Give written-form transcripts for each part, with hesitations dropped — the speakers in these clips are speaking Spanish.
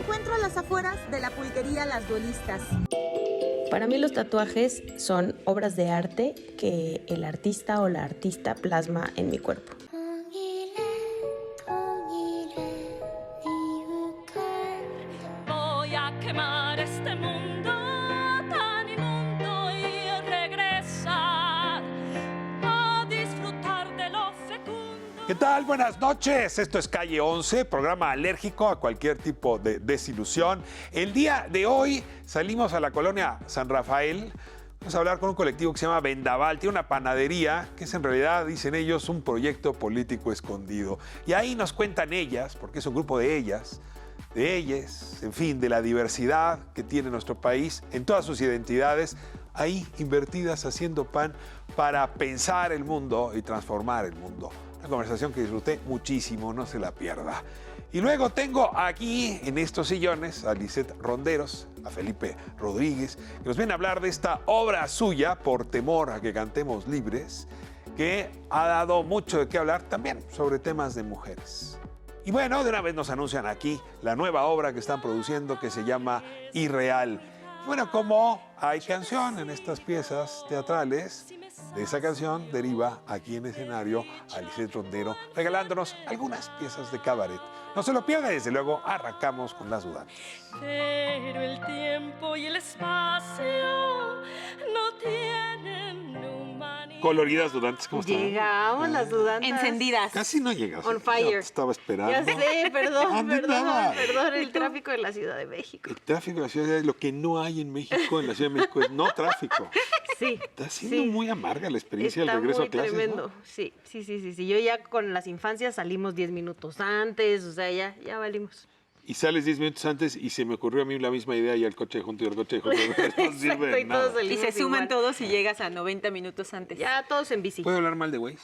encuentro a las afueras de la pulquería Las Duelistas. Para mí los tatuajes son obras de arte que el artista o la artista plasma en mi cuerpo. Voy a quemar este mundo tan inmundo y regresar a disfrutar de lo fecundo. ¿Qué tal? Buenas noches. Esto es Calle 11, programa alérgico a cualquier tipo de desilusión. El día de hoy salimos a la colonia San Rafael. Vamos a hablar con un colectivo que se llama Vendaval. Tiene una panadería que es en realidad, dicen ellos, un proyecto político escondido. Y ahí nos cuentan ellas, porque es un grupo de ellas, en fin, de la diversidad que tiene nuestro país en todas sus identidades, ahí invertidas haciendo pan para pensar el mundo y transformar el mundo. Una conversación que disfruté muchísimo, no se la pierda. Y luego tengo aquí en estos sillones a Lisette Ronderos, a Felipe Rodríguez, que nos vienen a hablar de esta obra suya, Por temor a que cantemos libres, que ha dado mucho de qué hablar también sobre temas de mujeres. Y bueno, de una vez nos anuncian aquí la nueva obra que están produciendo que se llama Irreal. Y bueno, como hay canción en estas piezas teatrales, de esa canción deriva aquí en escenario a Lisette Rondero regalándonos algunas piezas de cabaret. No se lo pierda, desde luego arrancamos con Las Dudantes. Pero el tiempo y el espacio no tienen humanidad. Coloridas Dudantes, ¿cómo están? Llegamos las dudantes. Encendidas. Casi no llegas. On fire. Yo te estaba esperando. Ya sé, perdón, ¿Dónde andaba? el tráfico de la Ciudad de México. El tráfico de la Ciudad de México, lo que no hay en México, en la Ciudad de México, es no tráfico. Sí. Está siendo muy amarga la experiencia del regreso muy a clases, tremendo. ¿no? Sí. Yo ya con las infancias salimos 10 minutos antes, o sea, ya valimos. Y sales 10 minutos antes y se me ocurrió a mí la misma idea y al coche de junto y al coche de junto. No sirve de y todos nada. Y salimos se suman igual. todos y llegas a 90 minutos antes. Ya todos en bici. ¿Puedo hablar mal de Waze?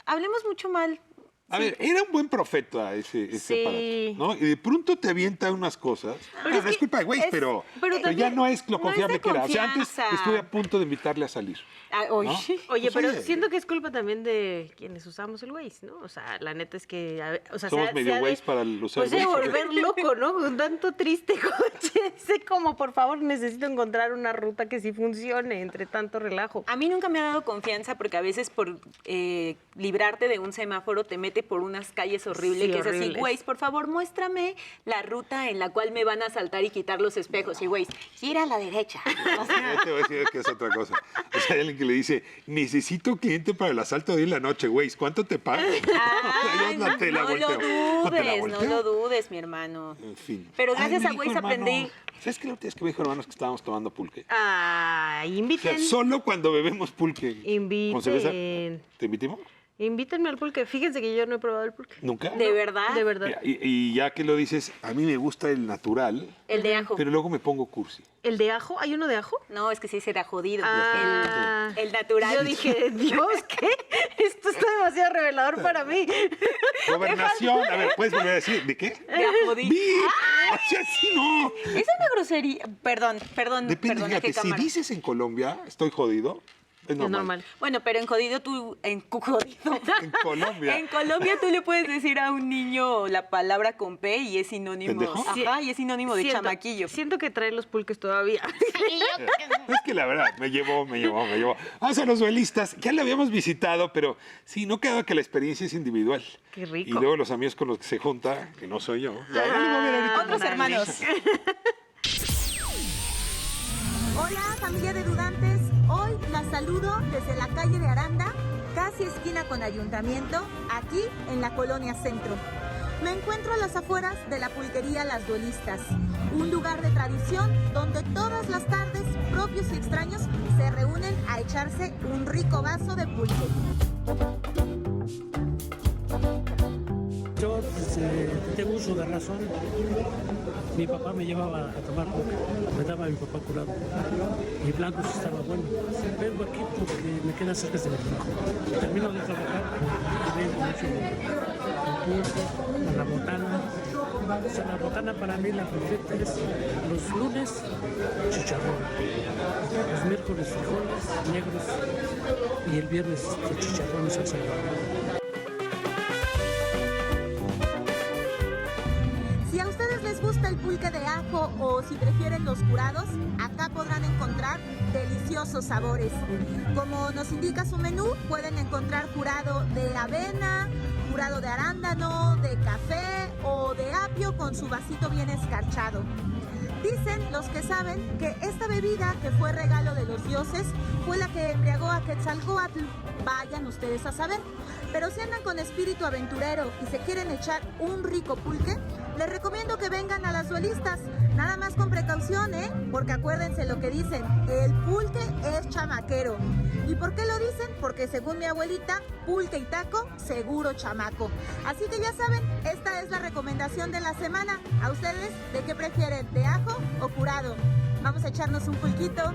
Hablemos mucho mal. A ver, era un buen profeta ese Sí. aparato, ¿no? Y de pronto te avienta unas cosas. Pero es No es que culpa de Waze, es- pero ya también no es lo no es confiable de que era. O sea, antes confianza. estuve a punto de invitarle a salir. Ah, oye. ¿no? Oye, Pues, pero siento que es culpa también de quienes usamos el Waze, ¿no? O sea, la neta es que... O sea, Somos medio Waze para el usar Pues el de Waze. volver loco, ¿no? Con tanto triste coche. Sé como, por favor, necesito encontrar una ruta que sí funcione entre tanto relajo. A mí nunca me ha dado confianza porque a veces por librarte de un semáforo te mete por unas calles horribles, Sí, que es así, horribles. Waze, por favor, muéstrame la ruta en la cual me van a asaltar y quitar los espejos. Y Waze, gira a la derecha. O sea, Ya te voy a decir que es otra cosa. O sea, hay alguien que le dice, necesito cliente para el asalto de hoy en la noche, Waze, ¿cuánto te pago? ay, Yo no te la no volteo. lo No te la dudes, no volteo. lo dudes, mi hermano. En fin. Pero gracias me a dijo, Waze hermano, aprendí. ¿Sabes qué la última vez que me dijo, hermanos, que estábamos tomando pulque? Ah, O sea, inviten. solo cuando bebemos pulque. ¿Con cerveza? Inviten. ¿Te invitimos? Invítenme al pulque. Fíjense que yo no he probado el pulque. ¿Nunca? ¿De verdad? De verdad. Mira, y ya que lo dices, a mí me gusta el natural, El de ajo. pero luego me pongo cursi. ¿El de ajo? ¿Hay uno de ajo? No, es que sí será jodido. Ah. El natural. Yo dije, Dios, ¿qué? Esto está demasiado revelador para mí. Gobernación, a ver, ¿puedes volver a decir de qué? De ajodí. ¡Vi! O sea, sí, no. Es una grosería. Perdón. Depende, fíjate, qué si cámara. dices en Colombia, estoy jodido, es normal. Es normal. Bueno, pero en jodido tú, jodido. En Colombia. En Colombia tú le puedes decir a un niño la palabra con P y es sinónimo. ¿Pendejo? Ajá, y es sinónimo de chamaquillo. Siento que trae los pulques todavía. Es que la verdad, me llevó. Vamos a los duelistas, ya lo habíamos visitado, pero sí, no queda que la experiencia es individual. Qué rico. Y luego los amigos con los que se junta, que no soy yo. Ya lo voy a ver ahorita. Otros hermanos. Hola, familia de Dudantes. Hoy la saludo desde la calle de Aranda, casi esquina con Ayuntamiento, aquí en la Colonia Centro. Me encuentro a las afueras de la pulquería Las Duelistas, un lugar de tradición donde todas las tardes propios y extraños se reúnen a echarse un rico vaso de pulque. Yo tengo uso de razón. Mi papá me llevaba a tomar pulque, me daba a mi papá curado. Y blanco sí estaba bueno. Vengo aquí porque me queda cerca de mi trabajo. Termino de trabajar y vengo mucho el pulque, a la botana. O sea, la botana para mí la perfecta es los lunes chicharrón, los miércoles frijoles negros y el viernes chicharrón y salsa de Si a ustedes les gusta el pulque de ajo o si prefieren los curados, acá podrán encontrar deliciosos sabores. Como nos indica su menú, pueden encontrar curado de avena, curado de arándano, de café o de apio con su vasito bien escarchado. Dicen los que saben que esta bebida, que fue regalo de los dioses, fue la que embriagó a Quetzalcóatl. Vayan ustedes a saber. Pero si andan con espíritu aventurero y se quieren echar un rico pulque, les recomiendo que vengan a las duelistas. Nada más con precaución, ¿eh? Porque acuérdense lo que dicen, el pulque es chamaquero. ¿Y por qué lo dicen? Porque según mi abuelita, pulque y taco, seguro chamaco. Así que ya saben, esta es la recomendación de la semana. ¿A ustedes de qué prefieren? ¿De ajo o curado? Vamos a echarnos un pulquito.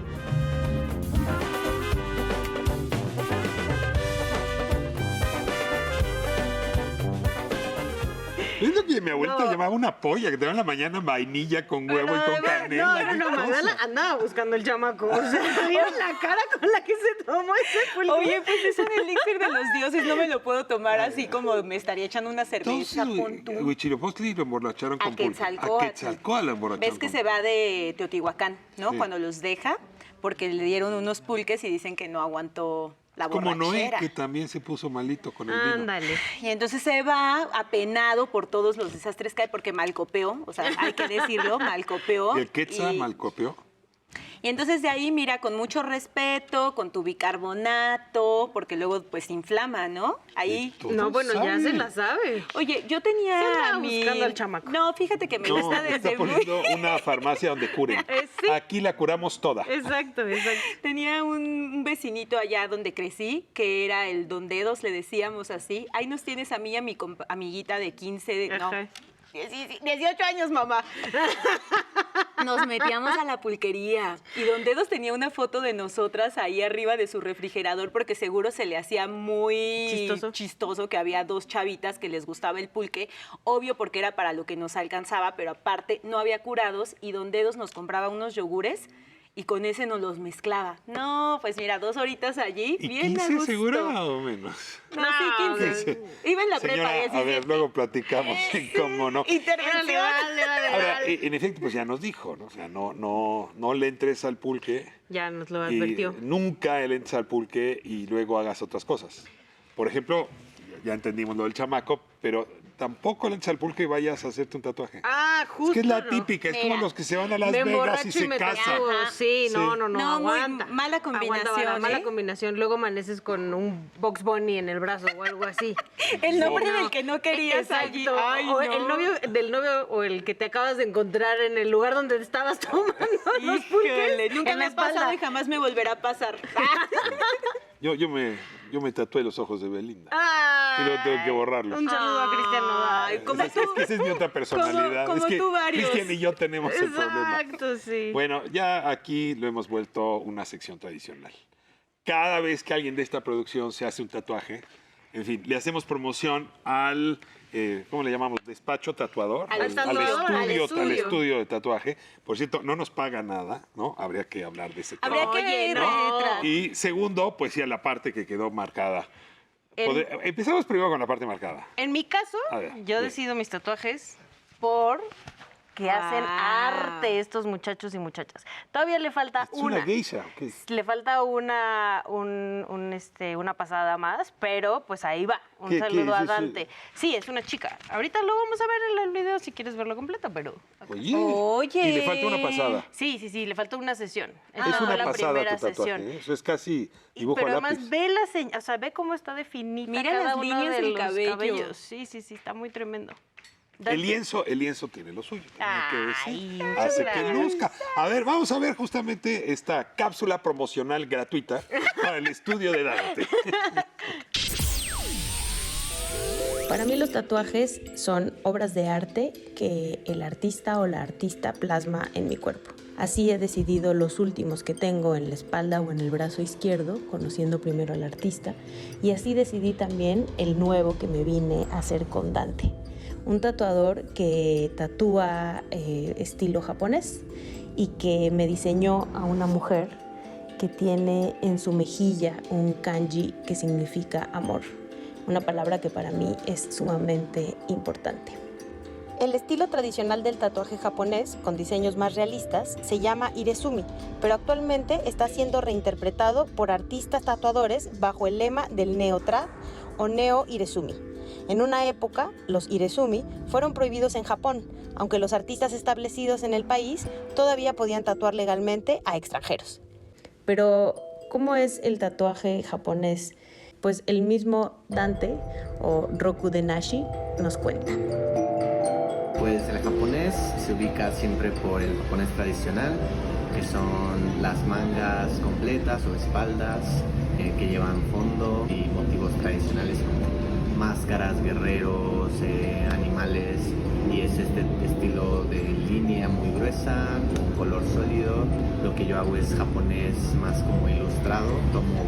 Es lo que mi abuelita llamaba una polla, que te dan en la mañana vainilla con huevo y con canela. No, ¿qué Magdala cosa? andaba buscando el chamaco. O sea, ¿vieron la cara con la que se tomó ese pulque? Oye, pues es un elixir de los dioses, no me lo puedo tomar así como me estaría echando una cerveza. Entonces, Huitzilopochtli lo emborracharon A con pulque. Quetzalcóatl. A Quetzalcóatl lo emborracharon Ves que con se va de Teotihuacán, ¿no? Sí. Cuando los deja, porque le dieron unos pulques y dicen que no aguantó la como Noé, borrachera. que también se puso malito con el vino. Ándale. Y entonces se va apenado por todos los desastres que hay, porque malcopeó, o sea, hay que decirlo, malcopeó. Y el Quetzal Y- malcopió. Y entonces de ahí, mira, con mucho respeto, con tu bicarbonato, porque luego pues se inflama, ¿no? Ahí. Todo No, bueno, ya sabe. se la sabe. Oye, yo tenía Sí andaba buscando al chamaco. No, fíjate que me No, gusta está desde muy... poniendo una farmacia donde curen. Sí. Aquí la curamos toda. Exacto. Tenía un vecinito allá donde crecí, que era el Don Dedos, le decíamos así. Ahí nos tienes a mí y a mi amiguita de 15, no, Ajá. 18 años, mamá. Nos metíamos a la pulquería y Don Dedos tenía una foto de nosotras ahí arriba de su refrigerador porque seguro se le hacía muy chistoso que había dos chavitas que les gustaba el pulque, obvio porque era para lo que nos alcanzaba, pero aparte no había curados y Don Dedos nos compraba unos yogures y con ese nos los mezclaba. No, pues mira, 2 horitas allí, ¿Y bien a 15 gusto. seguro o menos? No, sí, 15. Iba en la prepa, Señora, a 17. ver, luego platicamos, cómo no. Intervención. Ahora, en efecto, pues ya nos dijo, ¿no? O sea, no le entres al pulque. Ya nos lo Y advirtió. nunca le entres al pulque y luego hagas otras cosas. Por ejemplo, ya entendimos lo del chamaco, pero tampoco le entres al pulque y vayas a hacerte un tatuaje. Ah, justo. Es que es la ¿no? típica, es como Mira, los que se van a Las Me Vegas y emborracho se me casan. tatúo. Sí, Sí. no, No, muy aguanta. mala combinación, Mala ¿eh? combinación. Luego amaneces con un Box Bunny en el brazo o algo así. El nombre No. del que no querías allí. Exacto. Ay, O no. el novio del novio o el que te acabas de encontrar en el lugar donde te estabas tomando los pulques. Híjole, nunca en me la ha pasado espalda. y jamás me volverá a pasar. Yo me tatué los ojos de Belinda. Ay, Y luego tengo que borrarlos. Un saludo a Cristian Nodal. Ay, como Es que esa es mi otra personalidad. como es que tú varios. Cristian y yo tenemos el problema. Exacto, sí. Bueno, ya aquí lo hemos vuelto una sección tradicional. Cada vez que alguien de esta producción se hace un tatuaje, en fin, le hacemos promoción al, ¿cómo le llamamos? Despacho tatuador. Al tatuador, al al estudio. estudio de tatuaje. Por cierto, no nos paga nada, ¿no? Habría que hablar de ese tema. Habría que Oye, ir no. detrás. Y segundo, pues sí, a la parte que quedó marcada. El- Empezamos primero con la parte marcada. En mi caso, A ver, yo bien. decido mis tatuajes por que hacen Ah. arte estos muchachos y muchachas. Todavía le falta ¿Es una geisha? ¿O qué? Le falta una pasada más, pero pues ahí va. Un ¿Qué saludo es a eso? Dante. Sí, es una chica. Ahorita lo vamos a ver en el video si quieres verlo completo, pero... Oye. Oye. Y le falta una pasada. Sí, le falta una sesión. Es Esta fue una la pasada primera tu tatuaje, sesión. ¿eh? Eso es casi Y- dibujo pero a además lápiz. ve ve cómo está definida Mira cada las uno líneas de del los cabello. cabellos. Sí, está muy tremendo. El lienzo tiene lo suyo. Hay que Ay, decir. muchas Hace que gracias. luzca. A ver, vamos a ver justamente esta cápsula promocional gratuita para el estudio de Dante. Para mí los tatuajes son obras de arte que el artista o la artista plasma en mi cuerpo. Así he decidido los últimos que tengo en la espalda o en el brazo izquierdo, conociendo primero al artista, y así decidí también el nuevo que me vine a hacer con Dante. Un tatuador que tatúa estilo japonés y que me diseñó a una mujer que tiene en su mejilla un kanji que significa amor. Una palabra que para mí es sumamente importante. El estilo tradicional del tatuaje japonés, con diseños más realistas, se llama irezumi, pero actualmente está siendo reinterpretado por artistas tatuadores bajo el lema del neo-trad o neo-irezumi. En una época, los irezumi fueron prohibidos en Japón, aunque los artistas establecidos en el país todavía podían tatuar legalmente a extranjeros. Pero, ¿cómo es el tatuaje japonés? Pues el mismo Dante, o Rokudenashi, nos cuenta. Pues el japonés se ubica siempre por el japonés tradicional, que son las mangas completas o espaldas que llevan fondo y motivos tradicionales como máscaras, guerreros, animales, y es este estilo de línea muy gruesa, con color sólido. Lo que yo hago es japonés más como ilustrado, tomo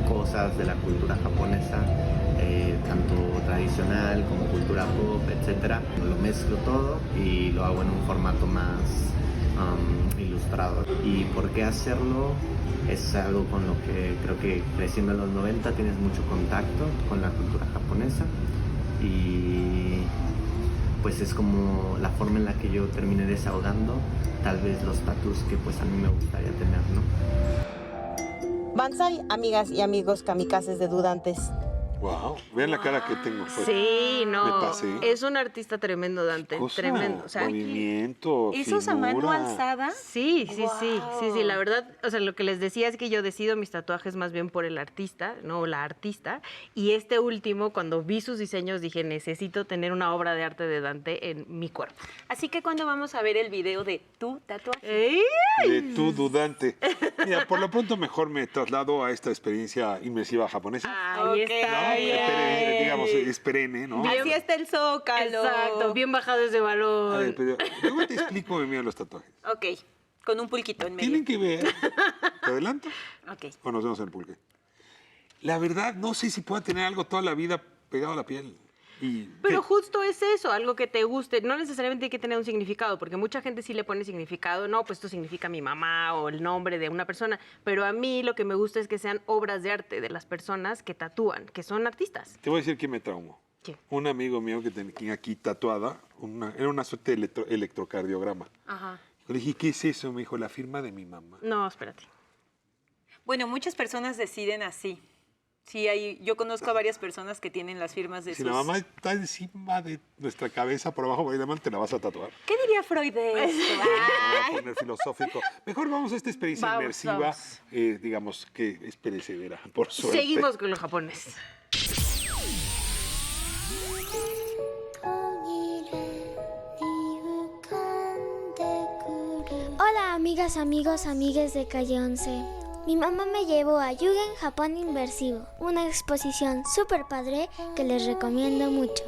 cosas de la cultura japonesa, tanto tradicional como cultura pop, etcétera. Lo mezclo todo y lo hago en un formato más ilustrado. ¿Y por qué hacerlo? Es algo con lo que creo que creciendo en los 90 tienes mucho contacto con la cultura japonesa, y pues es como la forma en la que yo terminé desahogando tal vez los tatús que pues a mí me gustaría tener, ¿no? Banzai, amigas y amigos kamikazes de dudantes. Wow, vean la cara que tengo. Pues. Sí, no. Me pasé. Es un artista tremendo, Dante. Cosa, Tremendo. O sea, movimiento, ¿Esos a mano figura. alzada? sí. La verdad, o sea, lo que les decía es que yo decido mis tatuajes más bien por el artista, no la artista. Y este último, cuando vi sus diseños, dije, necesito tener una obra de arte de Dante en mi cuerpo. Así que cuando vamos a ver el video de tu tatuaje. ¡Ey! De tu dudante. Mira, por lo pronto mejor me traslado a esta experiencia inmersiva japonesa. Ahí Ok. está. ¿No? Digamos, es perenne, ¿no? Así está el zócalo. Exacto, bien bajado ese A balón. ver, pero luego te explico de mí los tatuajes. Ok, con un pulquito en medio. Tienen que ver. ¿Te adelanto? Ok. O nos vemos en el pulque. La verdad, no sé si pueda tener algo toda la vida pegado a la piel. Pero justo es eso, algo que te guste. No necesariamente hay que tener un significado, porque mucha gente sí le pone significado. No, pues esto significa mi mamá o el nombre de una persona. Pero a mí lo que me gusta es que sean obras de arte de las personas que tatúan, que son artistas. Te voy a decir que me traumó. ¿Qué? Un amigo mío que tenía aquí tatuada, era una suerte de electrocardiograma. Ajá. Le dije, ¿qué es eso? Me dijo, la firma de mi mamá. No, espérate. Bueno, muchas personas deciden así. Sí, yo conozco a varias personas que tienen las firmas de Si sus... la mamá está encima de nuestra cabeza, por abajo, te la vas a tatuar. ¿Qué diría Freud de esto? Me voy a poner filosófico. Mejor vamos a esta experiencia Vamos, inmersiva, vamos. Digamos que es perecedera, por suerte. Seguimos con los japoneses. Hola amigas, amigos, amigues de Calle 11. Mi mamá me llevó a Yugen Japón Inmersivo, una exposición súper padre que les recomiendo mucho.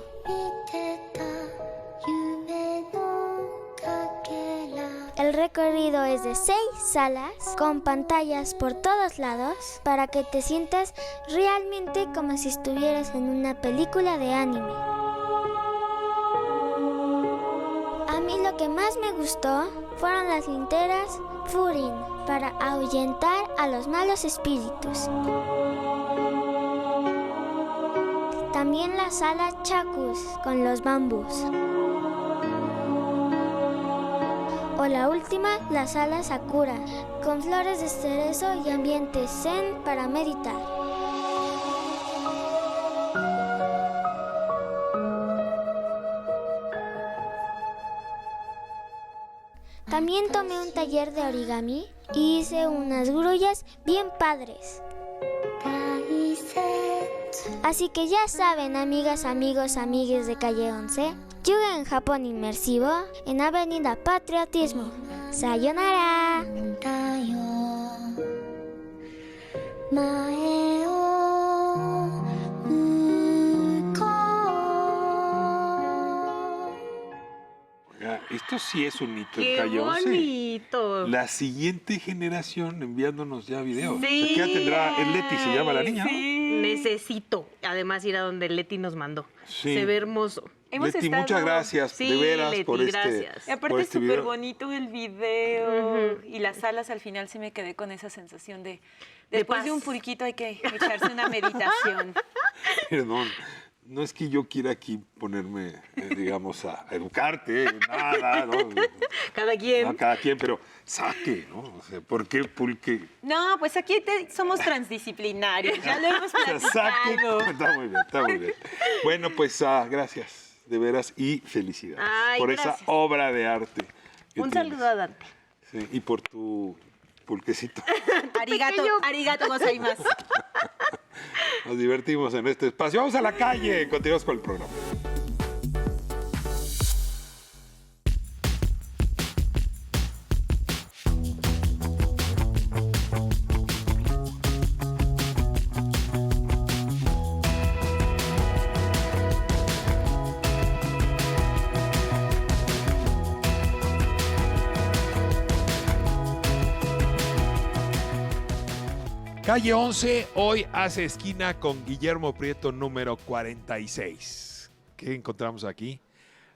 El recorrido es de 6 salas con pantallas por todos lados para que te sientas realmente como si estuvieras en una película de anime. A mí lo que más me gustó fueron las linternas Furin para ahuyentar a los malos espíritus. También la sala Chakus con los bambús. O la última, la sala Sakura, con flores de cerezo y ambiente zen para meditar. También tomé un taller de origami y hice unas grullas bien padres. Así que ya saben, amigas, amigos, amigues de Calle 11, Yugen Japón Inmersivo en Avenida Patriotismo. ¡Sayonara! Oiga, esto sí es un hito en ¡Qué Calle 11. bonito! La siguiente generación enviándonos ya videos. Sí. O sea, ¿qué tendrá? El Leti se llama la niña, ¿no? Necesito, además, ir a donde Leti nos mandó. Sí. Se ve hermoso. Hemos Leti, estado- muchas gracias, Sí, de veras, Leti, por gracias. Y aparte por es este súper video. bonito el video. Y las salas al final sí me quedé con esa sensación de... Después paz. de un pulquito hay que echarse una meditación. Perdón. No es que yo quiera aquí ponerme, digamos, a educarte, nada, ¿no? Cada quien. No, cada quien, pero saque, ¿no? O sea, ¿por qué pulque? No, pues aquí somos transdisciplinarios, ya lo hemos O sea, saque. platicado. Está muy bien, está muy bien. Bueno, pues gracias, de veras, y felicidades Ay, por gracias. esa obra de arte. que Un tienes. saludo a Dante. Sí, y por tu pulquecito. Arigato gozaimasu. Nos divertimos en este espacio. Vamos a la calle. Continuamos con el programa. Calle 11 hoy hace esquina con Guillermo Prieto número 46. ¿Qué encontramos aquí?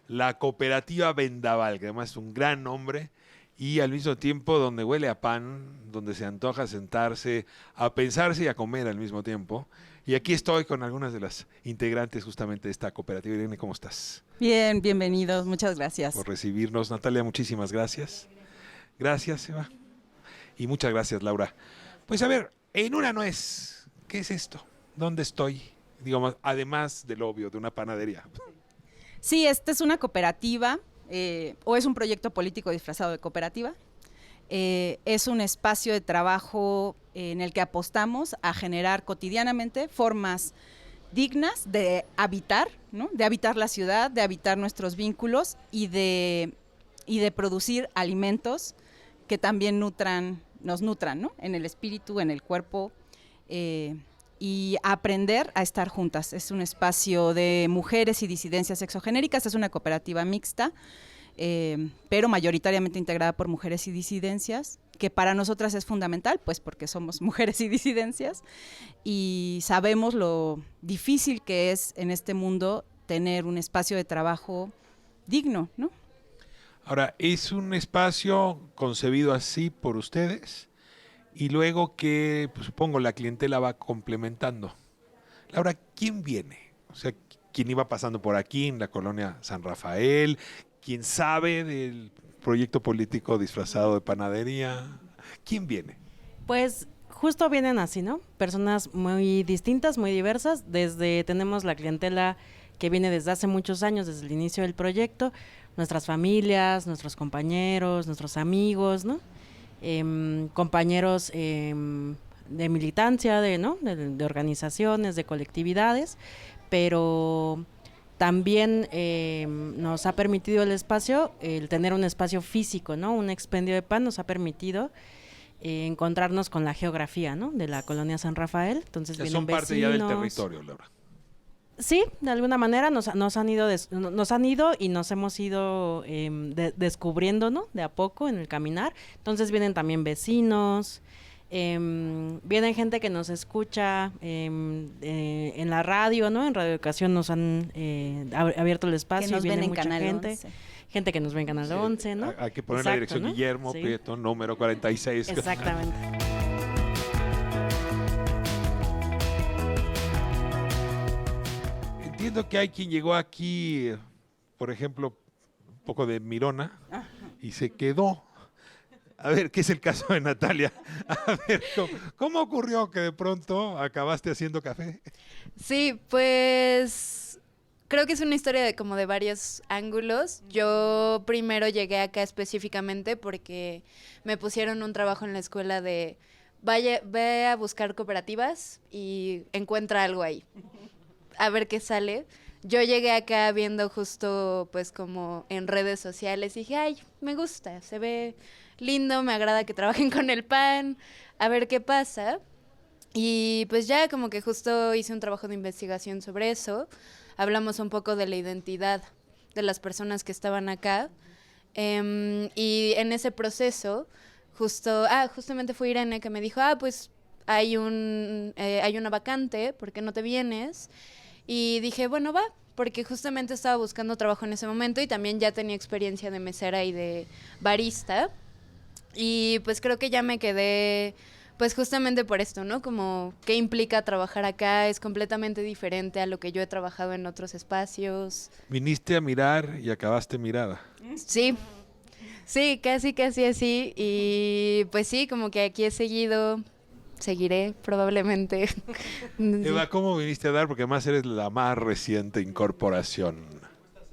La cooperativa Vendaval, que además es un gran nombre y al mismo tiempo donde huele a pan, donde se antoja sentarse, a pensarse y a comer al mismo tiempo. Y aquí estoy con algunas de las integrantes justamente de esta cooperativa. Irene, ¿cómo estás? Bien, bienvenidos, muchas gracias. Por recibirnos. Natalia, muchísimas gracias. Gracias, Eva. Y muchas gracias, Laura. Pues a ver, en una nuez, ¿qué es esto? ¿Dónde estoy? Digamos, además del obvio, de una panadería. Sí, esta es una cooperativa, o es un proyecto político disfrazado de cooperativa. Es un espacio de trabajo en el que apostamos a generar cotidianamente formas dignas de habitar, ¿no? De habitar la ciudad, de habitar nuestros vínculos y de producir alimentos que también nos nutran, ¿no? En el espíritu, en el cuerpo, y aprender a estar juntas. Es un espacio de mujeres y disidencias sexogenéricas, es una cooperativa mixta, pero mayoritariamente integrada por mujeres y disidencias, que para nosotras es fundamental, pues porque somos mujeres y disidencias, y sabemos lo difícil que es en este mundo tener un espacio de trabajo digno, ¿no? Ahora, es un espacio concebido así por ustedes y luego que, pues, supongo, la clientela va complementando. Laura, ¿quién viene? O sea, ¿quién iba pasando por aquí en la colonia San Rafael? ¿Quién sabe del proyecto político disfrazado de panadería? ¿Quién viene? Pues justo vienen así, ¿no? Personas muy distintas, muy diversas. Tenemos la clientela que viene desde hace muchos años, desde el inicio del proyecto, nuestras familias, nuestros compañeros, nuestros amigos, ¿no? Compañeros de militancia, de organizaciones, de colectividades, pero también nos ha permitido el espacio, el tener un espacio físico, ¿no? Un expendio de pan nos ha permitido encontrarnos con la geografía, ¿no? De la colonia San Rafael. Entonces vienen son parte vecinos. ya del territorio, Laura. Sí, de alguna manera nos han ido y nos hemos ido descubriendo, ¿no? De a poco en el caminar. Entonces vienen también vecinos, vienen gente que nos escucha en la radio, ¿no? En Radio Educación nos han abierto el espacio. Que nos y viene ven en mucha Canal gente. 11. Gente que nos ve en Canal 11, ¿no? Hay que poner la Exacto, dirección ¿no? Guillermo Sí. Prieto, número 46. Exactamente. Entiendo que hay quien llegó aquí, por ejemplo, un poco de Mirona y se quedó. A ver, ¿qué es el caso de Natalia? A ver, ¿cómo ocurrió que de pronto acabaste haciendo café? Sí, pues creo que es una historia de como de varios ángulos. Yo primero llegué acá específicamente porque me pusieron un trabajo en la escuela de ve a buscar cooperativas y encuentra algo ahí. A ver qué sale. Yo llegué acá viendo justo pues como en redes sociales y dije, ay, me gusta, se ve lindo, me agrada que trabajen con el pan, a ver qué pasa. Y pues ya como que justo hice un trabajo de investigación sobre eso. Hablamos un poco de la identidad de las personas que estaban acá. Y en ese proceso, justamente fue Irene que me dijo, pues hay una vacante, ¿por qué no te vienes? Y dije, bueno, va, porque justamente estaba buscando trabajo en ese momento y también ya tenía experiencia de mesera y de barista. Y pues creo que ya me quedé Pues justamente por esto, ¿no? Como qué implica trabajar acá, es completamente diferente a lo que yo he trabajado en otros espacios. Viniste a mirar y acabaste mirada. Sí, sí, casi así. Y pues sí, como que aquí he seguido, seguiré probablemente. Eva, ¿cómo viniste a dar? Porque además eres la más reciente incorporación.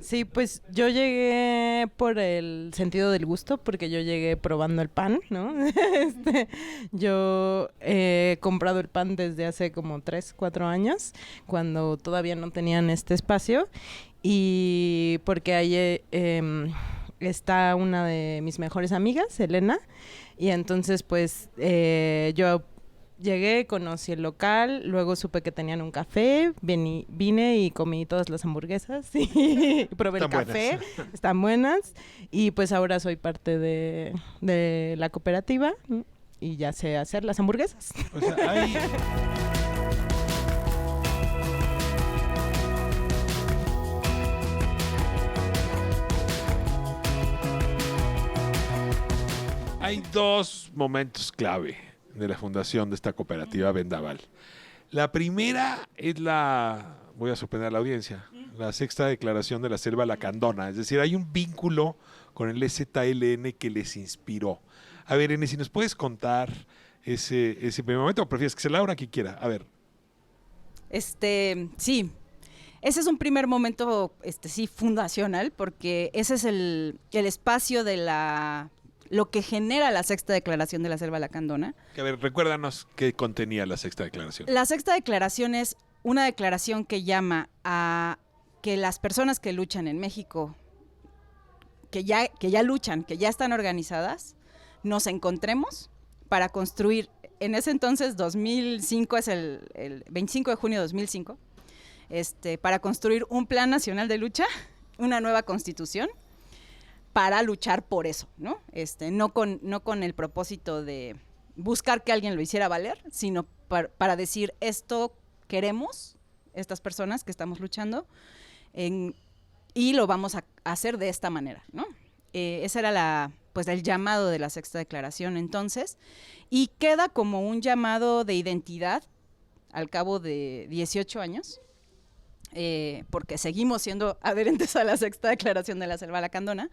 Sí, pues yo llegué por el sentido del gusto, porque yo llegué probando el pan, ¿no? Yo he comprado el pan desde hace como 3, 4 años, cuando todavía no tenían este espacio, y porque ahí está una de mis mejores amigas, Elena, y entonces pues yo llegué, conocí el local, luego supe que tenían un café, vine y comí todas las hamburguesas y probé el café, están buenas, y pues ahora soy parte de la cooperativa y ya sé hacer las hamburguesas. O sea, hay dos momentos clave de la fundación de esta cooperativa Vendaval. La primera es voy a sorprender a la audiencia, la sexta declaración de la selva lacandona. Es decir, hay un vínculo con el EZLN que les inspiró. A ver, Ene, si nos puedes contar ese primer momento, o prefieres que sea Laura quien quiera. A ver. Sí. Ese es un primer momento, sí, fundacional, porque ese es el espacio de lo que genera la sexta declaración de la selva lacandona. A ver, recuérdanos qué contenía la sexta declaración. La sexta declaración es una declaración que llama a que las personas que luchan en México, que ya luchan, que ya están organizadas, nos encontremos para construir, en ese entonces 2005, es el 25 de junio de 2005, para construir un plan nacional de lucha, una nueva constitución, para luchar por eso, ¿no? No con el propósito de buscar que alguien lo hiciera valer, sino para decir esto queremos, estas personas que estamos luchando, y lo vamos a hacer de esta manera, ¿no? Ese era el llamado de la sexta declaración entonces, y queda como un llamado de identidad al cabo de 18 años, porque seguimos siendo adherentes a la sexta declaración de la selva lacandona.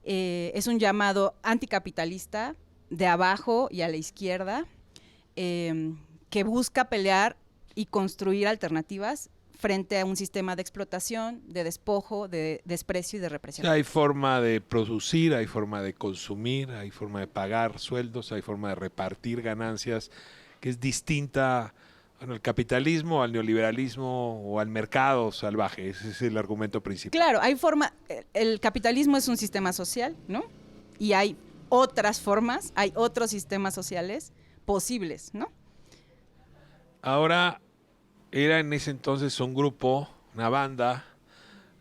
Es un llamado anticapitalista de abajo y a la izquierda, que busca pelear y construir alternativas frente a un sistema de explotación, de despojo, de desprecio y de represión. O sea, hay forma de producir, hay forma de consumir, hay forma de pagar sueldos, hay forma de repartir ganancias, que es distinta al capitalismo, al neoliberalismo o al mercado salvaje. Ese es el argumento principal. Claro, hay forma. El capitalismo es un sistema social, ¿no? Y hay otras formas, hay otros sistemas sociales posibles, ¿no? Ahora, era en ese entonces un grupo, una banda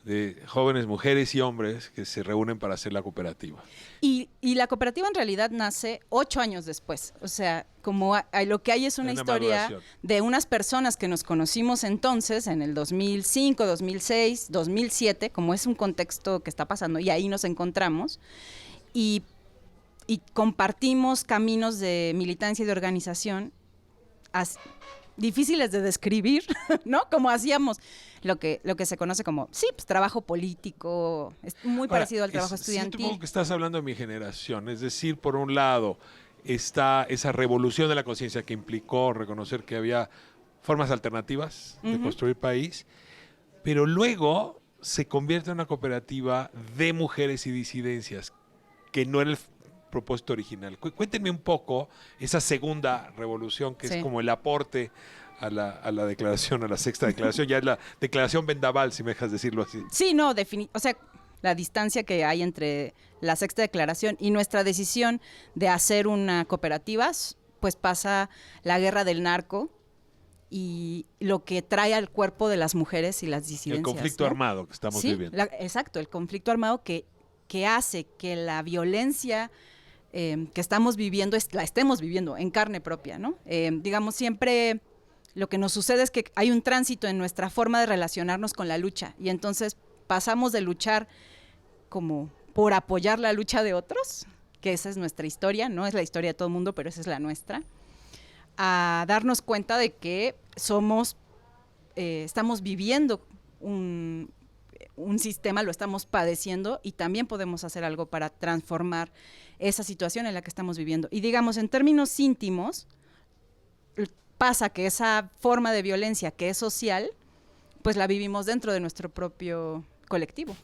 de jóvenes mujeres y hombres que se reúnen para hacer la cooperativa. Y la cooperativa en realidad nace 8 años después. O sea, como lo que hay es una historia maduración de unas personas que nos conocimos entonces, en el 2005, 2006, 2007, como es un contexto que está pasando, y ahí nos encontramos, y compartimos caminos de militancia y de organización difíciles de describir, ¿no? Como hacíamos lo que se conoce como, pues trabajo político, es muy parecido al trabajo estudiantil. Siento que estás hablando de mi generación, es decir, por un lado está esa revolución de la conciencia que implicó reconocer que había formas alternativas de construir país, pero luego se convierte en una cooperativa de mujeres y disidencias, que no era el propósito original. Cuéntenme un poco esa segunda revolución, que es como el aporte a la declaración, a la sexta declaración, ya es la declaración Vendaval, si me dejas decirlo así. Sí, no, o sea, la distancia que hay entre la sexta declaración y nuestra decisión de hacer una cooperativa, pues pasa la guerra del narco y lo que trae al cuerpo de las mujeres y las disidencias. El conflicto armado que estamos viviendo. Exacto, el conflicto armado que hace que la violencia que estamos viviendo, la estemos viviendo en carne propia, ¿no? Digamos, siempre lo que nos sucede es que hay un tránsito en nuestra forma de relacionarnos con la lucha, y entonces pasamos de luchar como por apoyar la lucha de otros, que esa es nuestra historia, no es la historia de todo el mundo, pero esa es la nuestra, a darnos cuenta de que estamos viviendo un sistema, lo estamos padeciendo y también podemos hacer algo para transformar esa situación en la que estamos viviendo. Y digamos, en términos íntimos, pasa que esa forma de violencia que es social, pues la vivimos dentro de nuestro propio colectivo.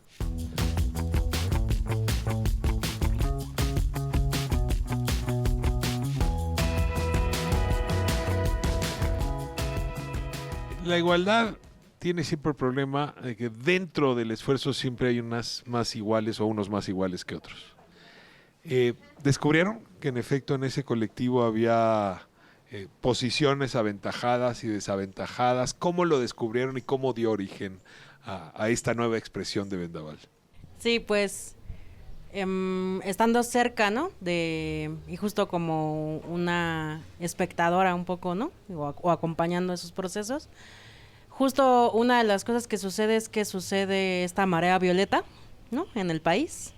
La igualdad tiene siempre el problema de que dentro del esfuerzo siempre hay unas más iguales o unos más iguales que otros. Descubrieron que en efecto en ese colectivo había posiciones aventajadas y desaventajadas. ¿Cómo lo descubrieron y cómo dio origen a esta nueva expresión de Vendaval? Sí, pues estando cerca, ¿no? Y justo como una espectadora un poco, ¿no? O acompañando esos procesos. Justo una de las cosas que sucede es que sucede esta marea violeta, ¿no? En el país.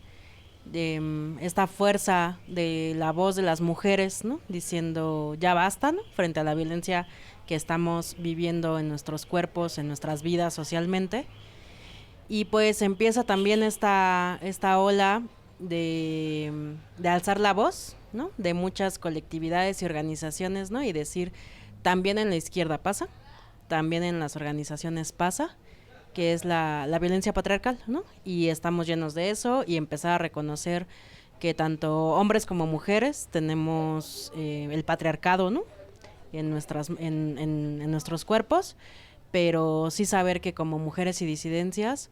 Esta fuerza de la voz de las mujeres, ¿no? Diciendo ya basta, ¿no? Frente a la violencia que estamos viviendo en nuestros cuerpos, en nuestras vidas socialmente. Y pues empieza también esta ola de alzar la voz, ¿no? De muchas colectividades y organizaciones, ¿no? Y decir, también en la izquierda pasa, también en las organizaciones pasa, que es la violencia patriarcal, ¿no? Y estamos llenos de eso y empezar a reconocer que tanto hombres como mujeres tenemos el patriarcado, ¿no? En nuestros cuerpos, pero sí saber que como mujeres y disidencias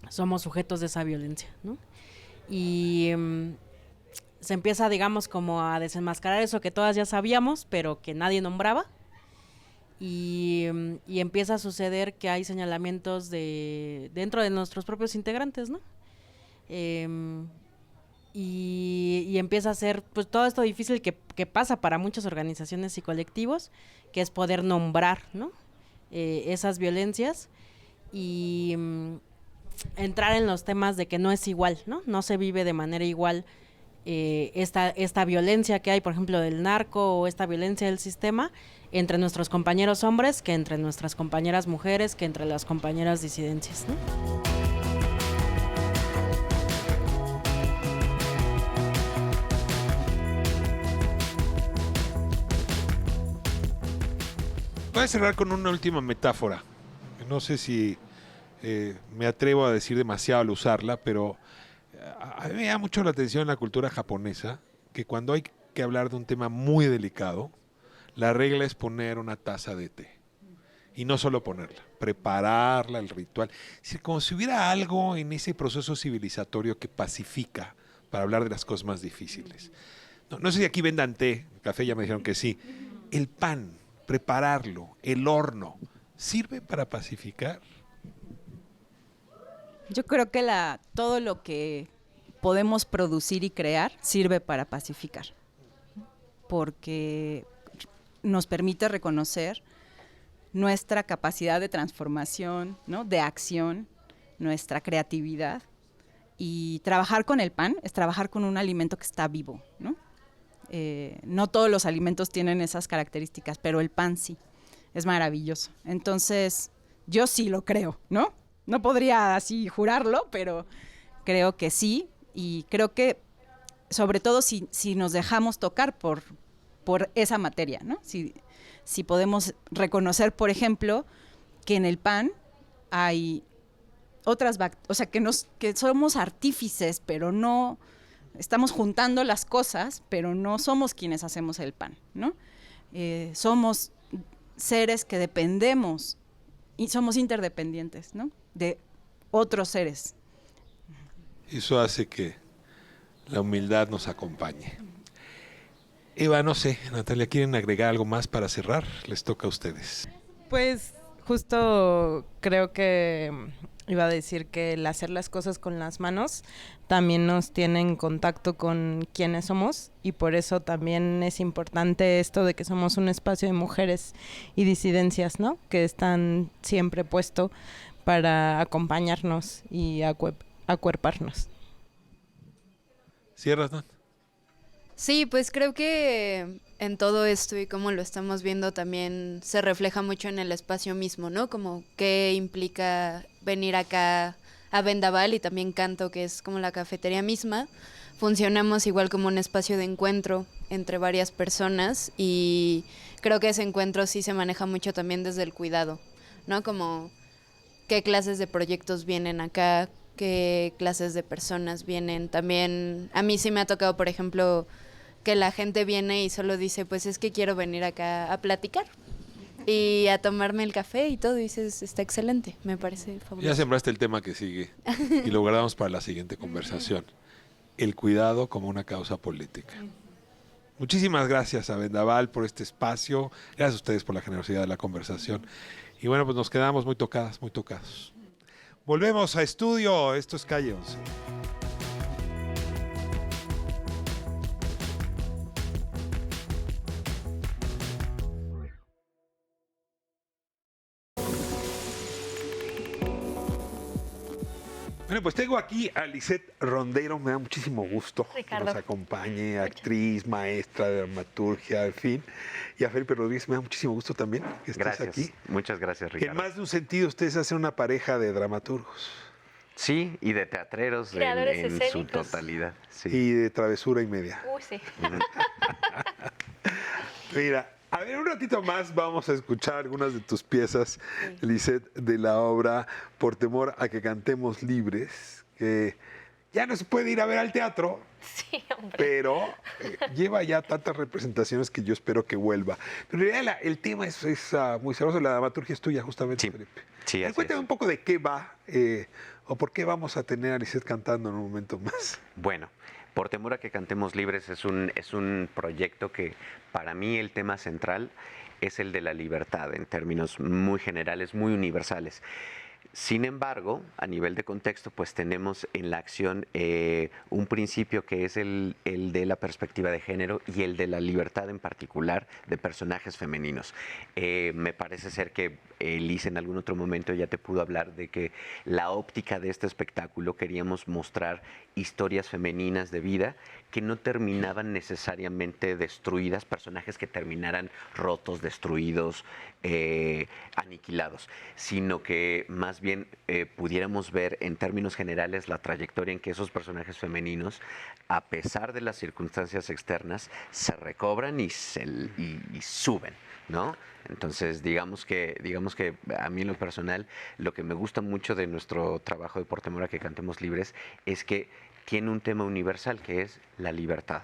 somos sujetos de esa violencia, ¿no? Y se empieza, digamos, como a desenmascarar eso que todas ya sabíamos, pero que nadie nombraba. Y empieza a suceder que hay señalamientos dentro de nuestros propios integrantes, ¿no? Y empieza a ser pues todo esto difícil que pasa para muchas organizaciones y colectivos, que es poder nombrar, ¿no? Esas violencias y entrar en los temas de que no es igual, ¿no? No se vive de manera igual esta violencia que hay, por ejemplo, del narco o esta violencia del sistema entre nuestros compañeros hombres que entre nuestras compañeras mujeres, que entre las compañeras disidencias, ¿no? Voy a cerrar con una última metáfora. No sé si me atrevo a decir demasiado al usarla, pero a mí me llama mucho la atención en la cultura japonesa que cuando hay que hablar de un tema muy delicado, la regla es poner una taza de té. Y no solo ponerla, prepararla, el ritual. Es decir, como si hubiera algo en ese proceso civilizatorio que pacifica para hablar de las cosas más difíciles. No sé si aquí vendan té, café ya me dijeron que sí. El pan, prepararlo, el horno, ¿sirve para pacificar? Yo creo que todo lo que podemos producir y crear sirve para pacificar, porque nos permite reconocer nuestra capacidad de transformación, ¿no? De acción, nuestra creatividad. Y trabajar con el pan es trabajar con un alimento que está vivo, ¿no? No todos los alimentos tienen esas características, pero el pan sí, es maravilloso. Entonces, yo sí lo creo, ¿no? No podría así jurarlo, pero creo que sí. Y creo que, sobre todo, si nos dejamos tocar por esa materia, ¿no? Si podemos reconocer, por ejemplo, que en el pan hay otras o sea, que somos artífices, pero no estamos juntando las cosas, pero no somos quienes hacemos el pan, ¿no? Somos seres que dependemos y somos interdependientes, ¿no? De otros seres. Eso hace que la humildad nos acompañe. Eva, no sé, Natalia, ¿quieren agregar algo más para cerrar? Les toca a ustedes. Pues justo creo que iba a decir que el hacer las cosas con las manos también nos tiene en contacto con quiénes somos y por eso también es importante esto de que somos un espacio de mujeres y disidencias, ¿no? Que están siempre puesto para acompañarnos y acuerparnos. ¿Cierras, Nat? Sí, pues creo que en todo esto y como lo estamos viendo también se refleja mucho en el espacio mismo, ¿no? Como qué implica venir acá a Vendaval y también Canto, que es como la cafetería misma. Funcionamos igual como un espacio de encuentro entre varias personas y creo que ese encuentro sí se maneja mucho también desde el cuidado, ¿no? Como qué clases de proyectos vienen acá, qué clases de personas vienen. También a mí sí me ha tocado, por ejemplo, que la gente viene y solo dice, pues es que quiero venir acá a platicar y a tomarme el café y todo, y dices, está excelente, me parece fabuloso. Ya sembraste el tema que sigue y lo guardamos para la siguiente conversación. El cuidado como una causa política. Muchísimas gracias a Vendaval por este espacio. Gracias a ustedes por la generosidad de la conversación. Y bueno, pues nos quedamos muy tocadas, muy tocados. Volvemos a estudio. Esto es Calle 11. Bueno, pues tengo aquí a Lisette Rondeiro, me da muchísimo gusto Ricardo. que nos acompañe, actriz, maestra de dramaturgia, en fin. Y a Felipe Rodríguez me da muchísimo gusto también que estés Gracias, aquí. muchas gracias, Que Ricardo. en más de un sentido ustedes hacen una pareja de dramaturgos. Sí, y de teatreros Creadores en su escénicos. totalidad. Sí. Y de travesura y media. Uy, sí. Mira, a ver, un ratito más vamos a escuchar algunas de tus piezas, Lisette, de la obra Por temor a que cantemos libres, que ya no se puede ir a ver al teatro, Sí, hombre. pero lleva ya tantas representaciones que yo espero que vuelva. Pero en realidad el tema es muy sabroso, la dramaturgia es tuya justamente, Felipe. Sí, así Cuéntame es. un poco de qué va o por qué vamos a tener a Lisette cantando en un momento más. Bueno, Por temor a que cantemos libres es un proyecto que para mí el tema central es el de la libertad en términos muy generales, muy universales. Sin embargo, a nivel de contexto, pues tenemos en la acción un principio que es el de la perspectiva de género y el de la libertad en particular de personajes femeninos. Me parece ser que Liz en algún otro momento ya te pudo hablar de que la óptica de este espectáculo queríamos mostrar historias femeninas de vida que no terminaban necesariamente destruidas, personajes que terminaran rotos, destruidos, aniquilados, sino que más bien pudiéramos ver en términos generales la trayectoria en que esos personajes femeninos, a pesar de las circunstancias externas, se recobran y suben, ¿no? Entonces, digamos que a mí en lo personal, lo que me gusta mucho de nuestro trabajo de Por temor a que cantemos libres es que tiene un tema universal que es la libertad.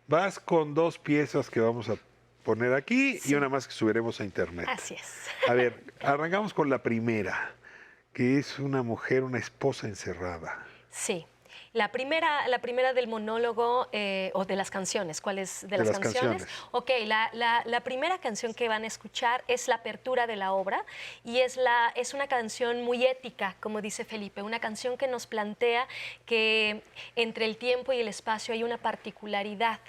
Vas con dos piezas que vamos a poner aquí y una más que subiremos a internet. Así es. A ver, arrancamos con la primera, que es una mujer, una esposa encerrada. Sí. La primera del monólogo o de las canciones. ¿Cuál es de las canciones? Ok, la primera canción que van a escuchar es la apertura de la obra y es una canción muy ética, como dice Felipe, una canción que nos plantea que entre el tiempo y el espacio hay una particularidad,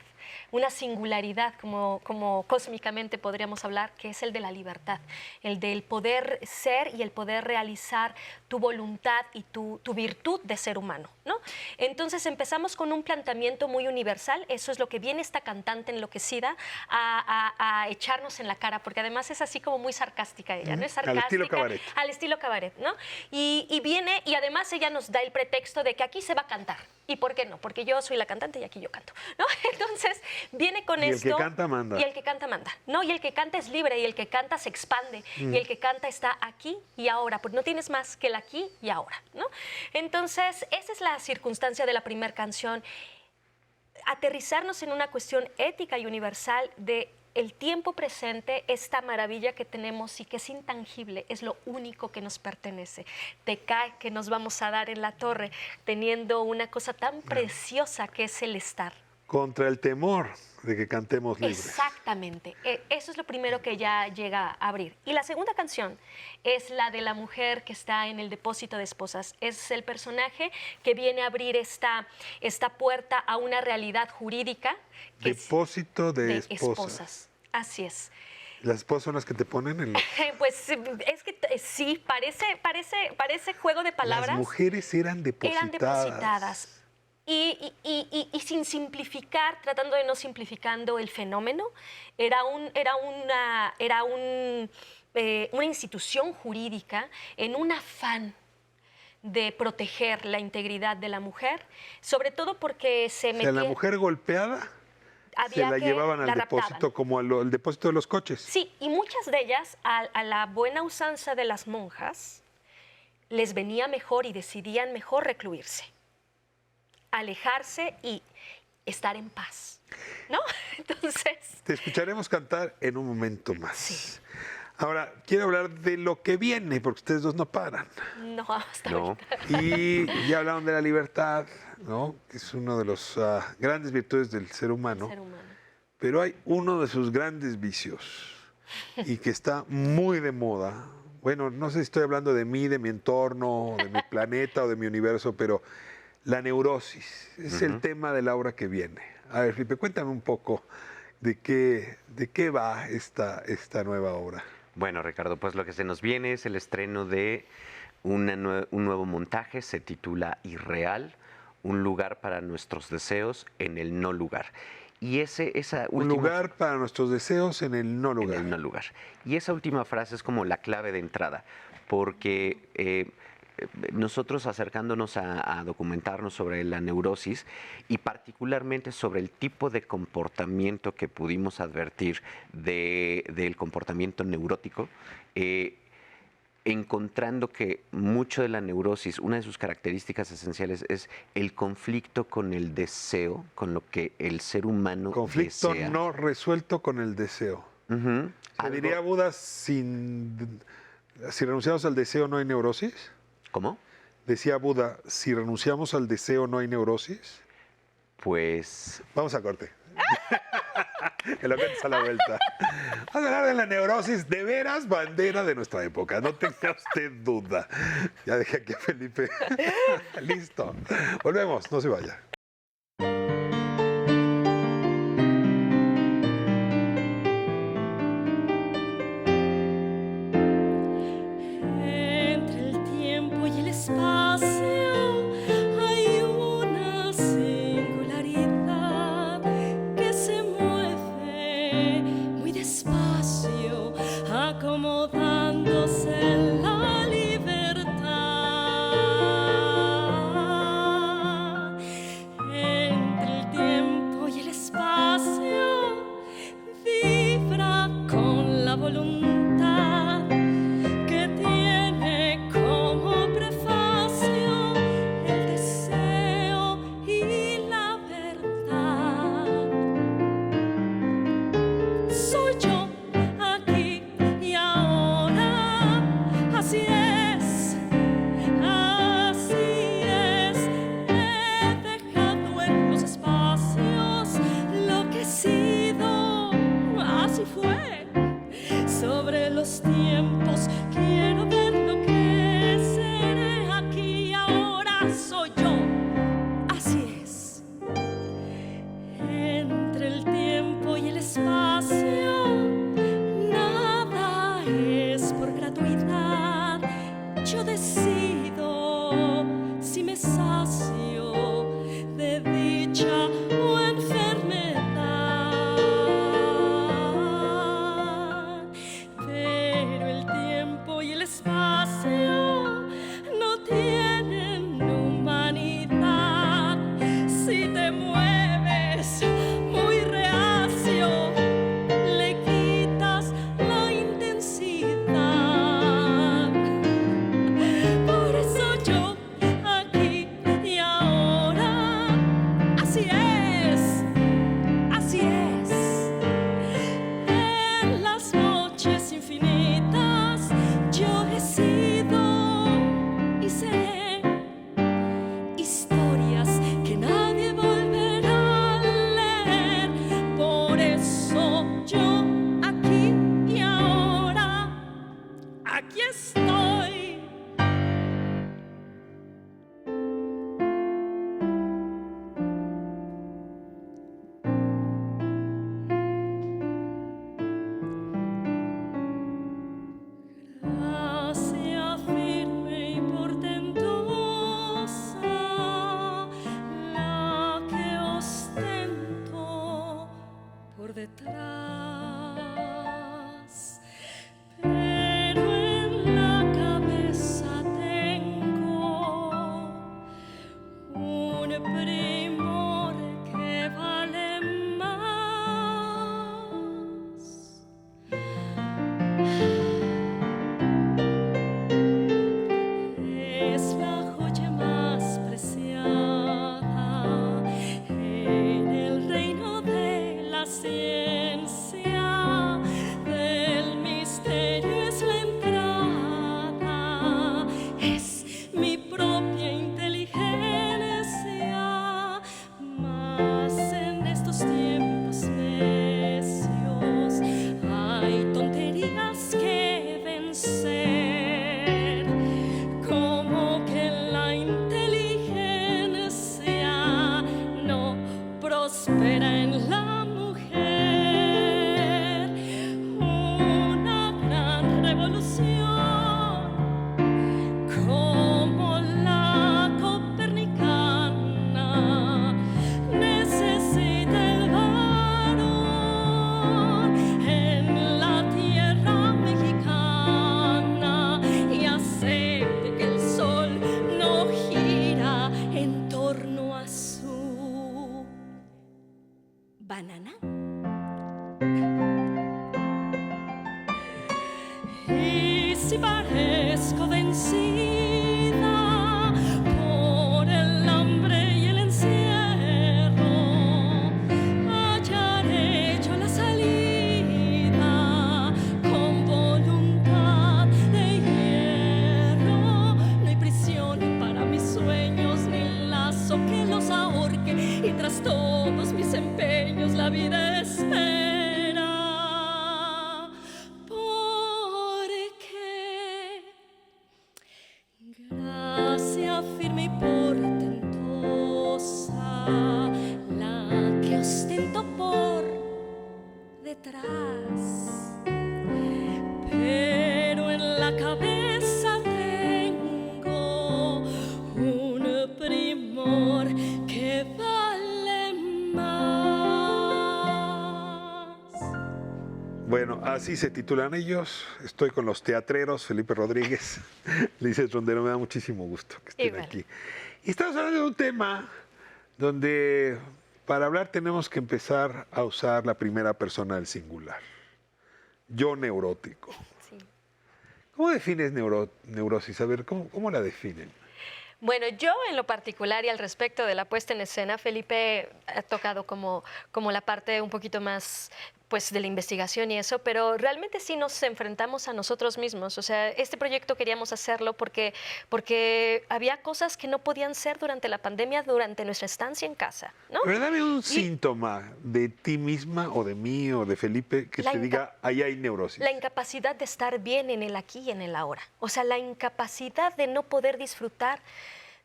una singularidad, como cósmicamente podríamos hablar, que es el de la libertad, el del poder ser y el poder realizar tu voluntad y tu virtud de ser humano, ¿no? Entonces empezamos con un planteamiento muy universal, eso es lo que viene esta cantante enloquecida a echarnos en la cara, porque además es así como muy sarcástica ella, ¿no? Es sarcástica, Al estilo cabaret. Al estilo cabaret, ¿no? Y viene, y además ella nos da el pretexto de que aquí se va a cantar. ¿Y por qué no? Porque yo soy la cantante y aquí yo canto, ¿no? Entonces viene con esto. Y el que canta manda. Y el que canta manda, ¿no? Y el que canta es libre y el que canta se expande y el que canta está aquí y ahora, pues no tienes más que el aquí y ahora, ¿no? Entonces esa es la circunstancia de la primera canción, aterrizarnos en una cuestión ética y universal de el tiempo presente, esta maravilla que tenemos y que es intangible, es lo único que nos pertenece. Te cae que nos vamos a dar en la torre teniendo una cosa tan preciosa que es el estar. Contra el temor de que cantemos libres. Exactamente. Eso es lo primero que ya llega a abrir. Y la segunda canción es la de la mujer que está en el depósito de esposas. Es el personaje que viene a abrir esta puerta a una realidad jurídica. Depósito de esposas. Así es. ¿Las esposas son las que te ponen en los... Pues es que sí, parece juego de palabras. Las mujeres eran depositadas. Eran depositadas. y sin simplificar, tratando de no simplificando el fenómeno, era una institución jurídica en un afán de proteger la integridad de la mujer, sobre todo porque se metía... la mujer golpeada se la llevaban al depósito, como al depósito de los coches. Sí, y muchas de ellas, a la buena usanza de las monjas, les venía mejor y decidían mejor recluirse, alejarse y estar en paz, ¿no? Entonces... Te escucharemos cantar en un momento más. Sí. Ahora, quiero hablar de lo que viene, porque ustedes dos no paran. No, hasta ahorita. Y ya hablaron de la libertad, ¿no? Que es una de las grandes virtudes del ser humano. Pero hay uno de sus grandes vicios y que está muy de moda. Bueno, no sé si estoy hablando de mí, de mi entorno, de mi planeta o de mi universo, pero la neurosis es el tema de la obra que viene. A ver, Felipe, cuéntame un poco de qué va esta nueva obra. Bueno, Ricardo, pues lo que se nos viene es el estreno de un nuevo montaje, se titula Irreal, un lugar para nuestros deseos en el no lugar. Y un lugar para nuestros deseos en el no lugar. En el no lugar. Y esa última frase es como la clave de entrada, porque nosotros acercándonos a documentarnos sobre la neurosis y particularmente sobre el tipo de comportamiento que pudimos advertir del comportamiento neurótico, encontrando que mucho de la neurosis, una de sus características esenciales es el conflicto con el deseo, con lo que el ser humano conflicto desea. No resuelto con el deseo. ¿Diría Buda, si renunciamos al deseo no hay neurosis? ¿Cómo? Decía Buda, si renunciamos al deseo no hay neurosis. Pues... Vamos a corte. Que lo cuentes a la vuelta. Vamos a hablar de la neurosis, de veras bandera de nuestra época, no tenga usted duda. Ya dejé aquí a Felipe. Listo. Volvemos, no se vaya. Entre el tiempo y el espacio hay una singularidad que se mueve muy despacio, acomodándose en la libertad. espera en la mujer una gran revolución, como la copernicana necesita el varón en la tierra mexicana y acepte que el sol no gira en torno a su banana. Y si parezco vencida por el hambre y el encierro, hallaré yo la salida con voluntad de hierro. No hay prisión para mis sueños ni lazo que los ahorque, y tras todos mis empeños la vida espera. Porque gracia firme y portentosa, la que ostento por detrás, pero en la cabeza tengo un primor que vale más. Bueno, así se titulan ellos. Estoy con los teatreros, Felipe Rodríguez, Lizeth Rondero. Me da muchísimo gusto que estén Igual. aquí. Y estamos hablando de un tema donde para hablar tenemos que empezar a usar la primera persona del singular. Yo neurótico. Sí. ¿Cómo defines neurosis? A ver, ¿cómo la definen? Bueno, yo en lo particular y al respecto de la puesta en escena, Felipe ha tocado como la parte un poquito más pues de la investigación y eso, pero realmente sí nos enfrentamos a nosotros mismos. O sea, este proyecto queríamos hacerlo porque había cosas que no podían ser durante la pandemia, durante nuestra estancia en casa, ¿no? Pero dame un síntoma de ti misma o de mí o de Felipe que te diga, ahí hay neurosis. La incapacidad de estar bien en el aquí y en el ahora. O sea, la incapacidad de no poder disfrutar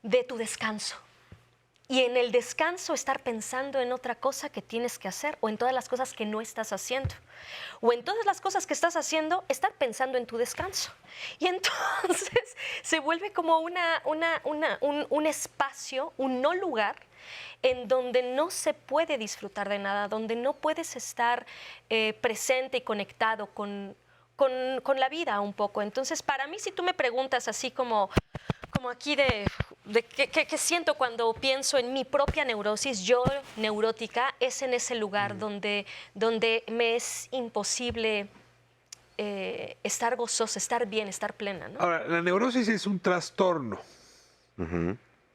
de tu descanso. Y en el descanso estar pensando en otra cosa que tienes que hacer o en todas las cosas que no estás haciendo. O en todas las cosas que estás haciendo, estar pensando en tu descanso. Y entonces se vuelve como un espacio, un no lugar en donde no se puede disfrutar de nada, donde no puedes estar presente y conectado con la vida un poco. Entonces, para mí, si tú me preguntas así como aquí de qué siento cuando pienso en mi propia neurosis, yo neurótica, es en ese lugar donde me es imposible estar gozosa, estar bien, estar plena, ¿no? Ahora, la neurosis es un trastorno.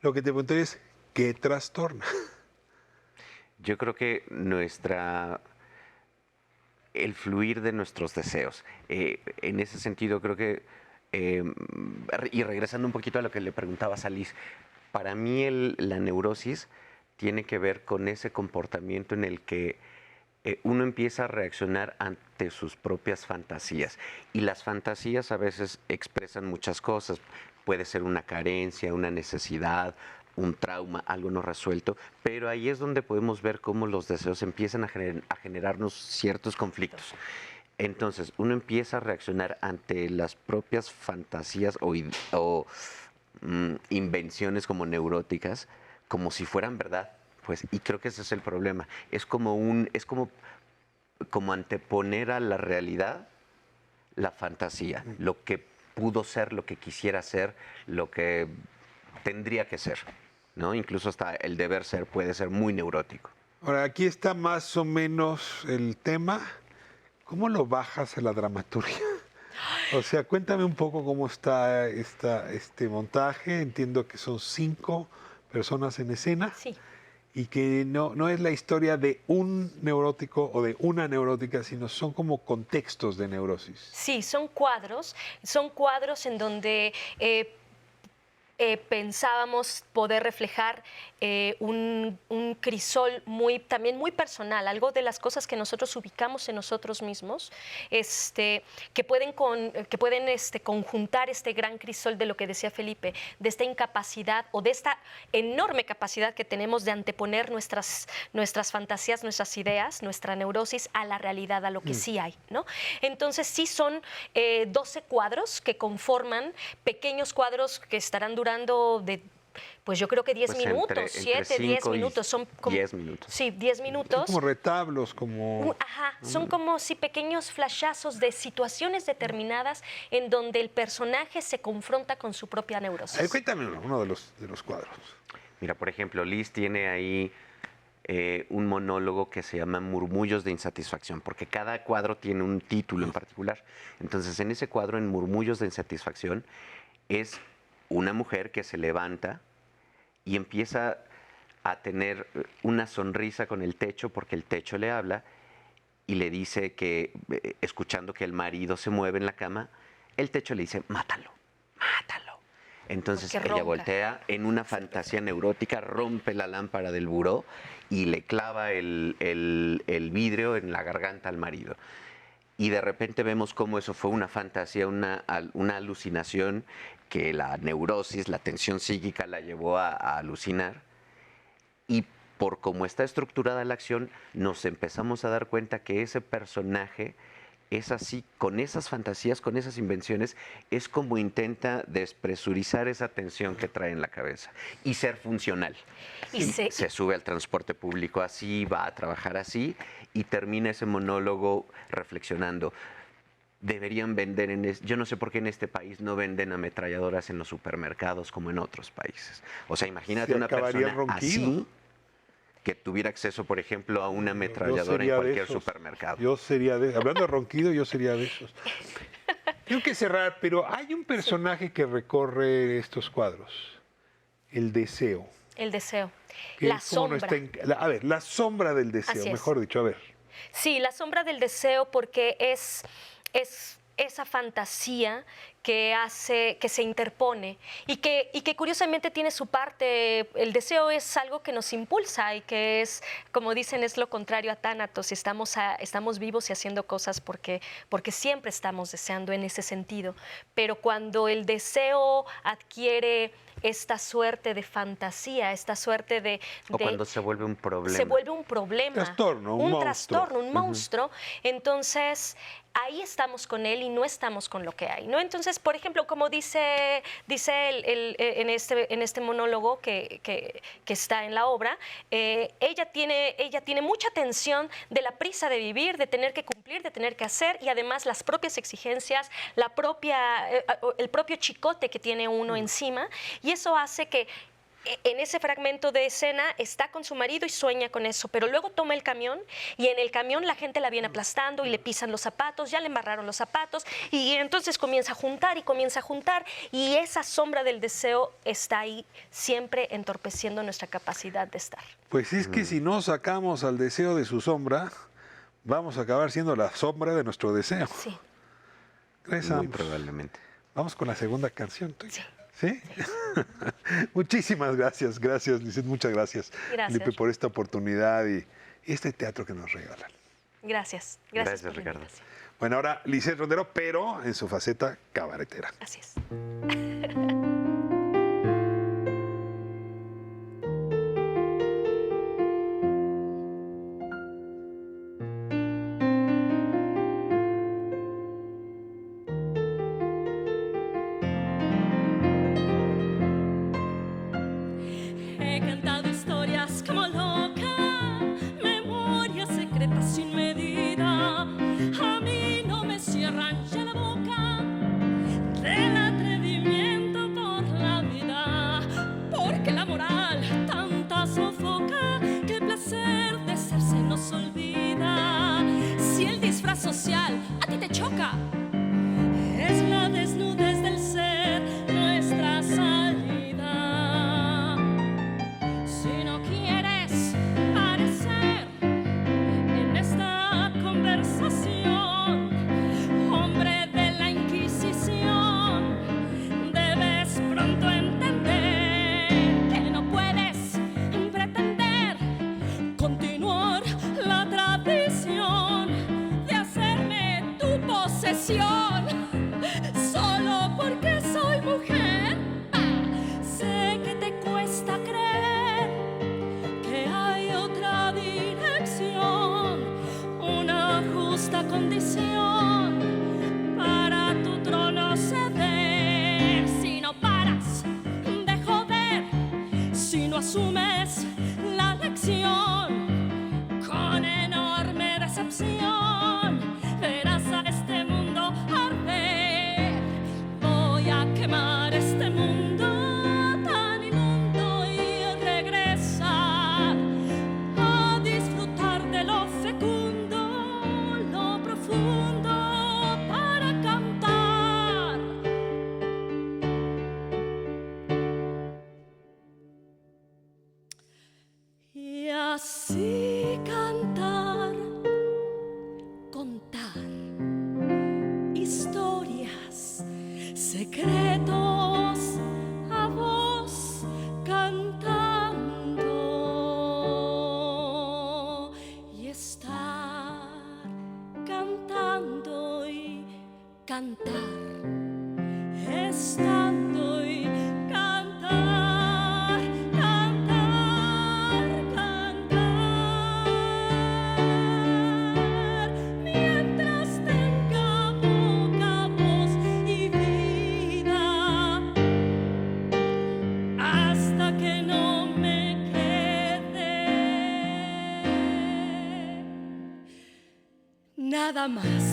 Lo que te pregunto es, ¿qué trastorna? Yo creo que el fluir de nuestros deseos. En ese sentido, creo que y regresando un poquito a lo que le preguntabas a Liz, para mí la neurosis tiene que ver con ese comportamiento en el que uno empieza a reaccionar ante sus propias fantasías. Y las fantasías a veces expresan muchas cosas. Puede ser una carencia, una necesidad, un trauma, algo no resuelto, pero ahí es donde podemos ver cómo los deseos empiezan a generarnos ciertos conflictos. Entonces, uno empieza a reaccionar ante las propias fantasías o invenciones como neuróticas, como si fueran verdad, pues, y creo que ese es el problema. Es como anteponer a la realidad la fantasía, lo que pudo ser, lo que quisiera ser, lo que tendría que ser, ¿no? Incluso hasta el deber ser puede ser muy neurótico. Ahora, aquí está más o menos el tema. ¿Cómo lo bajas a la dramaturgia? O sea, cuéntame un poco cómo está este montaje. Entiendo que son 5 personas en escena. Sí. Y que no es la historia de un neurótico o de una neurótica, sino son como contextos de neurosis. Sí, son cuadros en donde pensábamos poder reflejar un crisol también muy personal, algo de las cosas que nosotros ubicamos en nosotros mismos, que pueden conjuntar este gran crisol de lo que decía Felipe, de esta incapacidad o de esta enorme capacidad que tenemos de anteponer nuestras fantasías, nuestras ideas, nuestra neurosis a la realidad, a lo que sí hay, ¿no? Entonces sí son 12 cuadros que conforman pequeños cuadros que estarán durando pues yo creo que 10 minutos, 7, 10 minutos. Son como 10 minutos. Sí, 10 minutos. Son como retablos, como... Son como pequeños flashazos de situaciones determinadas en donde el personaje se confronta con su propia neurosis. Cuéntame uno de los cuadros. Mira, por ejemplo, Liz tiene ahí un monólogo que se llama Murmullos de Insatisfacción, porque cada cuadro tiene un título en particular. Entonces, en ese cuadro, en Murmullos de Insatisfacción, es una mujer que se levanta y empieza a tener una sonrisa con el techo, porque el techo le habla y le dice que, escuchando que el marido se mueve en la cama, el techo le dice, mátalo, mátalo. Entonces ella voltea en una fantasía neurótica, rompe la lámpara del buró y le clava el vidrio en la garganta al marido. Y de repente vemos cómo eso fue una fantasía, una alucinación, que la neurosis, la tensión psíquica la llevó a alucinar. Y por cómo está estructurada la acción, nos empezamos a dar cuenta que ese personaje es así, con esas fantasías, con esas invenciones, es como intenta despresurizar esa tensión que trae en la cabeza y ser funcional. Se sube al transporte público así, va a trabajar así y termina ese monólogo reflexionando. Deberían vender, yo no sé por qué en este país no venden ametralladoras en los supermercados como en otros países. O sea, imagínate una persona así que tuviera acceso, por ejemplo, a una ametralladora en cualquier supermercado. Yo sería hablando de ronquido, yo sería de esos. Tengo que cerrar, pero hay un personaje que recorre estos cuadros, el deseo. El deseo, la sombra. La sombra del deseo, mejor dicho, a ver. Sí, la sombra del deseo, porque es esa fantasía que se interpone y que curiosamente tiene su parte. El deseo es algo que nos impulsa y que es, como dicen, es lo contrario a tánatos. Estamos vivos y haciendo cosas porque siempre estamos deseando en ese sentido. Pero cuando el deseo adquiere esta suerte de fantasía, esta suerte de... O cuando se vuelve un problema. Se vuelve un problema. Trastorno, un monstruo. Entonces, ahí estamos con él y no estamos con lo que hay, ¿no? Entonces, por ejemplo, como dice él en este monólogo que está en la obra, ella tiene mucha tensión de la prisa de vivir, de tener que cumplir, de tener que hacer, y además las propias exigencias, el propio chicote que tiene uno encima, y eso hace que en ese fragmento de escena está con su marido y sueña con eso, pero luego toma el camión y en el camión la gente la viene aplastando y le pisan los zapatos, ya le embarraron los zapatos, y entonces comienza a juntar y esa sombra del deseo está ahí siempre entorpeciendo nuestra capacidad de estar. Pues es que si no sacamos al deseo de su sombra, vamos a acabar siendo la sombra de nuestro deseo. Sí. Muy probablemente. Vamos con la segunda canción tuya. ¿Sí? Muchísimas gracias, Lizeth, muchas gracias. Gracias. Felipe, por esta oportunidad y este teatro que nos regalan. Gracias. Gracias, Ricardo. Bueno, ahora Lizeth Rondero, pero en su faceta cabaretera. Así es. He cantado historias como loca, memorias secretas sin medida. A mí no me cierran ya la boca del atrevimiento por la vida, porque la moral tanta sofoca que el placer de ser se nos olvida. Si el disfraz social a ti te choca, es la desnudez del ser nuestra salida. Si no quieres parecer en esta conversación hombre de la Inquisición, debes pronto entender condición para tu trono ceder. Si no paras de joder, si no asumes la lección, con enorme decepción verás a este mundo arder. Voy a quemar este mundo tan inmundo y regresar a disfrutar de lo fecundo, lo profundo para cantar. Y así cantar, contar historias, secretos a voz cantando y estar cantando y cantar, estando y cantar, cantar, cantar, mientras tenga boca, voz y vida, hasta que no me quede nada más.